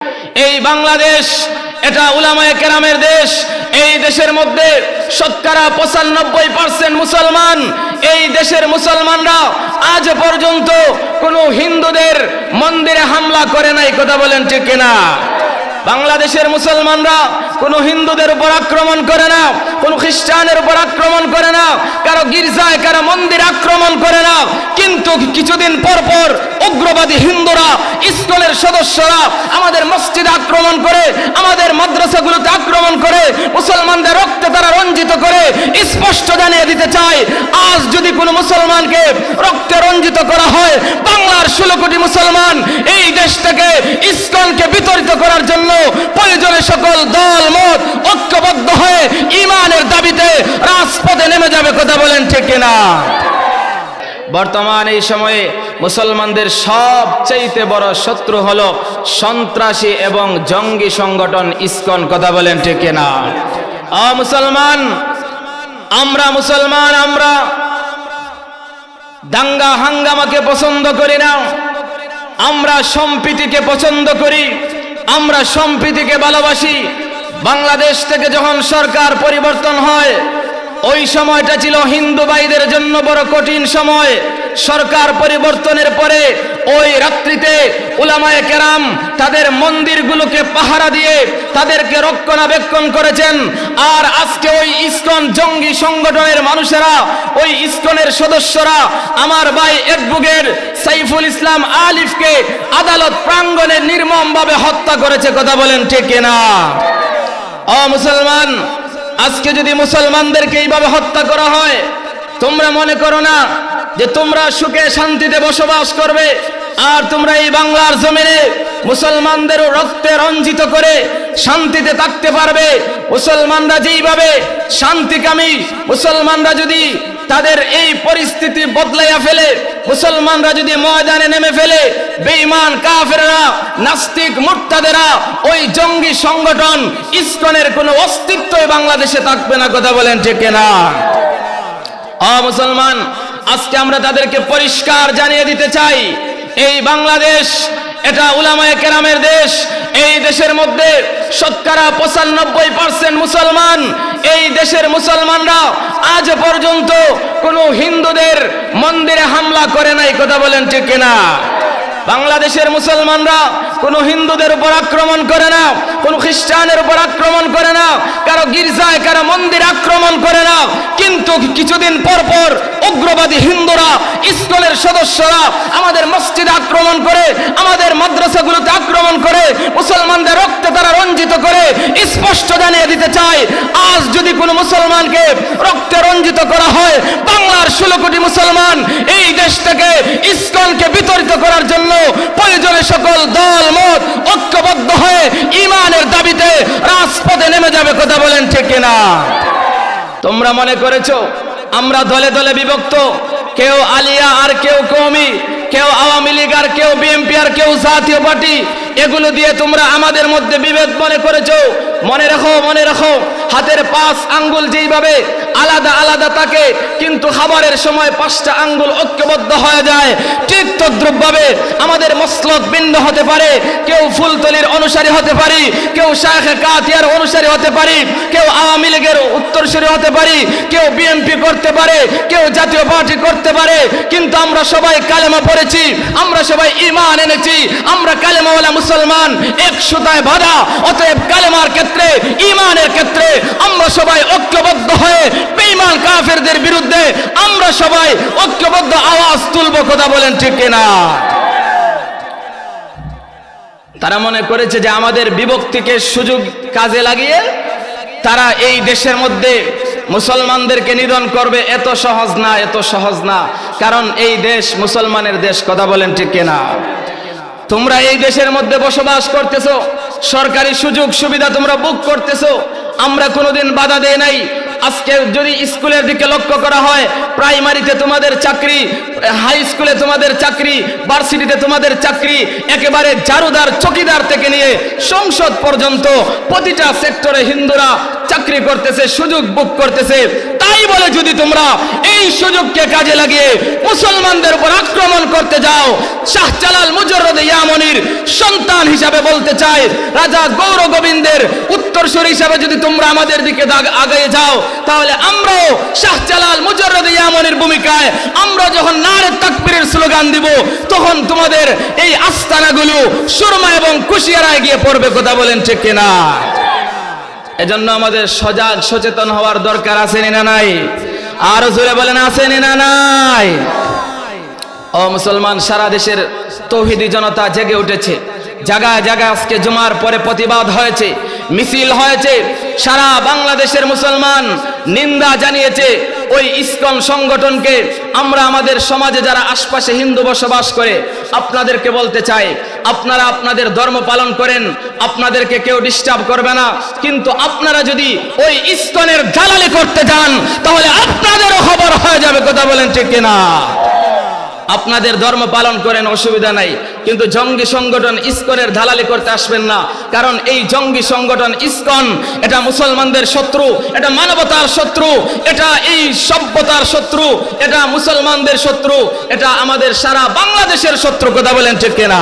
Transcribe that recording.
এই বাংলাদেশ এটা উলামায়ে কেরামের দেশ। এই দেশের মধ্যে শতকরা 95% মুসলমান। এই দেশের মুসলমানরা আজ পর্যন্ত কোনো হিন্দুদের মন্দিরে হামলা করে নাই, কথা বলেন ঠিক কিনা? বাংলাদেশের মুসলমানরা কোনো হিন্দুদের উপর আক্রমণ করে না, কোনো খ্রিস্টানের উপর আক্রমণ করে না, কারো গির্জায় কারো মন্দির আক্রমণ করে না। কিন্তু কিছুদিন পর পর উগ্রবাদী হিন্দুরা, ইসকনের সদস্যরা আমাদের মসজিদে আক্রমণ করে, আমাদের মাদ্রাসাগুলোতে আক্রমণ করে, মুসলমানদের রক্তে তারা রঞ্জিত করে। স্পষ্ট জানিয়ে দিতে চাই, আজ যদি কোনো মুসলমানকে রক্তে রঞ্জিত করা হয়, বাংলার 16 কোটি মুসলমান এই দেশ থেকে ইসকনকে বিতরিত করার জন্য প্রয়োজনে সকল দল মত ঐক্যবদ্ধ হয়ে ঈমানের দাবিতে রাজপথে নেমে যাবে, কথা বলেন ঠিক কিনা? বর্তমান এই সময়ে মুসলমানদের সবচেয়ে বড় শত্রু হলো সন্ত্রাসী এবং জঙ্গি সংগঠন ইসকন, কথা বলেন ঠিক কিনা? মুসলমান, আমরা মুসলমান, আমরা দাঙ্গা হাঙ্গামাকে পছন্দ করি না, আমরা সম্প্রীতিকে পছন্দ করি, আমরা সম্প্রীতিকে ভালোবাসি। বাংলাদেশ থেকে যখন সরকার পরিবর্তন হয়, ওই সময়টা ছিল হিন্দু ভাইদের জন্য বড় কঠিন সময়। সরকার পরিবর্তনের পরে ওই রাত্রিতে উলামায়ে কেরাম তাদের মন্দিরগুলোকে পাহারা দিয়ে তাদেরকে রক্ষণাবেক্ষণ করেছেন। আর আজকে ওই ইসকন জঙ্গি সংগঠনের মানুষেরা, ওই ইসকনের সদস্যরা আমার ভাই অ্যাডভোকেট সাইফুল ইসলাম আলিফকে আদালত প্রাঙ্গণে নির্মমভাবে হত্যা করেছে, কথা বলেন ঠিক কিনা? মুসলমান, আজকে যদি মুসলমানদেরকে এইভাবে হত্যা করা হয়, তোমরা মনে করো না যে তোমরা সুখে শান্তিতে বসবাস করবে, আর তোমরা এই বাংলার জমিনে মুসলমানদের রক্তে রঞ্জিত করে শান্তিতে থাকতে পারবে? মুসলমানরা যেইভাবে শান্তিকামী, মুসলমানরা যদি তাদের এই পরিস্থিতি বদলাইয়া ফেলে, মুসলমানরা যদি ময়দানে নেমে ফেলে, বেঈমান কাফেররা, নাস্তিক মুরতাদেরা, ওই জঙ্গি সংগঠন ইসকনের কোনো অস্তিত্বই বাংলাদেশে থাকবে না, কথা বলেন ঠিক কিনা? মুসলমান, আজকে আমরা তাদেরকে পরিষ্কার জানিয়ে দিতে চাই, এই বাংলাদেশ এটা উলামায়ে কেরামের দেশ। এই দেশের মধ্যে শতকরা 95% মুসলমান। এই দেশের মুসলমানরা আজ পর্যন্ত কোনো হিন্দুদের মন্দিরে হামলা করে নাই, কথা বলেন ঠিক কিনা? বাংলাদেশের মুসলমানরা কোনো হিন্দুদের উপর আক্রমণ করে না, কোনো খ্রিস্টানের উপর আক্রমণ করে না, কারো গির্জায় কারো মন্দির আক্রমণ করে না। কিন্তু কিছুদিন পর পর উগ্রবাদী হিন্দুরা, ইসকনের সদস্যরা আমাদের মসজিদে আক্রমণ করে, আমাদের মাদ্রাসাগুলোতে আক্রমণ করে, মুসলমানদের রক্তে তারা রঞ্জিত করে। স্পষ্ট জানিয়ে দিতে চাই, আজ যদি কোনো মুসলমানকে রক্তে রঞ্জিত করা হয়, বাংলার 16 কোটি মুসলমান এই দেশ থেকে ইসকনকে বিতরিত করার জন্য প্রয়োজনে সকল দল মত ঐক্যবদ্ধ হয়ে ঈমানের দাবিতে রাজপথে নেমে যাবে, কথা বলেন ঠিক কিনা? তোমরা মনে করেছো আমরা দলে দলে বিভক্ত, কেউ আলিয়া আর কেউ কওমি, কেউ আওয়ামী লীগ আর কেউ বিএনপি আর কেউ জাতীয় পার্টি, এগুলো দিয়ে তোমরা আমাদের মধ্যে বিভেদ মনে করেছো। মনে রাখো, মনে রাখো, হাতের 5 আঙ্গুল যেইভাবে আলাদা আলাদা থাকে, কিন্তু খাবারের সময় 5টা আঙ্গুল ঐক্যবদ্ধ হয়ে যায়, ঠিক তদ্রুপভাবে আমাদের মসলক ভিন্ন হতে পারে। কেউ ফুলতলির অনুসারী হতে পারি, কেউ শায়েখে কাতিয়ার অনুসারী হতে পারি, কেউ আওয়ামী লীগের উত্তরসূরি হতে পারি, কেউ বিএনপি করতে পারে, কেউ জাতীয় পার্টি করতে পারে, কিন্তু আমরা সবাই কালেমা পড়েছি, আমরা সবাই ঈমান এনেছি, আমরা কালেমাওয়ালা মুসলমান, এক সুতায় বাঁধা। অতএব কালেমার ক্ষেত্রে, ঈমানের ক্ষেত্রে আমরা সবাই ঐক্যবদ্ধ হয়ে বেঈমান কাফেরদের বিরুদ্ধে আমরা সবাই ঐক্যবদ্ধ আওয়াজ তুলব, কথা বলেন ঠিক কিনা? তারা মনে করেছে যে আমাদের বিভক্তিকে সুযোগ কাজে লাগিয়ে তারা এই দেশের মধ্যে মুসলমানদেরকে নিধন করবে। এত সহজ না, এত সহজ না, কারণ এই দেশ মুসলমানের দেশ, কথা বলেন ঠিক কিনা? তোমরা এই দেশের মধ্যে বসবাস করতেছো, সরকারি সুযোগ সুবিধা তোমরা বুক করতেছো, আমরা কোনোদিন বাধা দেই নাই। আজকে যদি স্কুলের দিকে লক্ষ্য করা হয়, প্রাইমারিতে তোমাদের চাকরি, হাই স্কুলে তোমাদের চাকরি, ভার্সিটিতে তোমাদের চাকরি, একেবারে জারুদার চকিদার থেকে নিয়ে সংসদ পর্যন্ত প্রতিটা সেক্টরে হিন্দুরা চাকরি করতেছে, সুযোগ বুক করতেছে। তাই বলে যদি তোমরা এই সুযোগকে কাজে লাগিয়ে মুসলমানদের উপর আক্রমণ করতে যাও, শাহজালাল মুজাররদ ইয়ামানির সন্তান হিসাবে বলতে চাই, রাজা গৌর গোবিন্দের উত্তরসূরি হিসাবে যদি তোমরা আমাদের দিকে আগায়ে যাও, তাহলে আমরাও শাহজালাল মুজাররদ ইয়ামানির ভূমিকায় আমরা যখন নারে তাকবীরের স্লোগান দিব, তখন তোমাদের এই আস্তানাগুলো সুরমা এবং কুশিয়ারায় গিয়ে পড়বে। কথা বলেন ঠিক কিনা? এজন্য আমাদের সজাগ সচেতন হওয়ার দরকার আছে না নাই? আরো জোরে বলেন আছে না নাই? ও মুসলমান, সারা দেশের তৌহিদি জনতা জেগে উঠেছে। জায়গায় জায়গায় আজকে জুমার পরে প্রতিবাদ হয়েছে, মিছিল হয়েছে। সারা বাংলাদেশের মুসলমান নিন্দা জানিয়েছে ওই ইসকন সংগঠনকে। আমরা আমাদের সমাজে যারা আশপাশে হিন্দু বসবাস করে আপনাদেরকে বলতে চাই, আপনারা আপনাদের ধর্ম পালন করেন, আপনাদেরকে কেউ ডিস্টার্ব করবে না। কিন্তু আপনারা যদি ওই ইসকনের দালালি করতে যান, তাহলে আপনাদেরও খবর হয়ে যাবে। কথা বলেন ঠিক কিনা? আপনাদের ধর্ম পালন করেন, অসুবিধা নাই, কিন্তু জঙ্গি সংগঠন ইসকনের দালালি করতে আসবেন না। কারণ এই জঙ্গি সংগঠন ইসকন এটা মুসলমানদের শত্রু, এটা মানবতার শত্রু, এটা এই সভ্যতার শত্রু, এটা মুসলমানদের শত্রু, এটা আমাদের সারা বাংলাদেশের শত্রু। কথা বলেন ঠিক কিনা?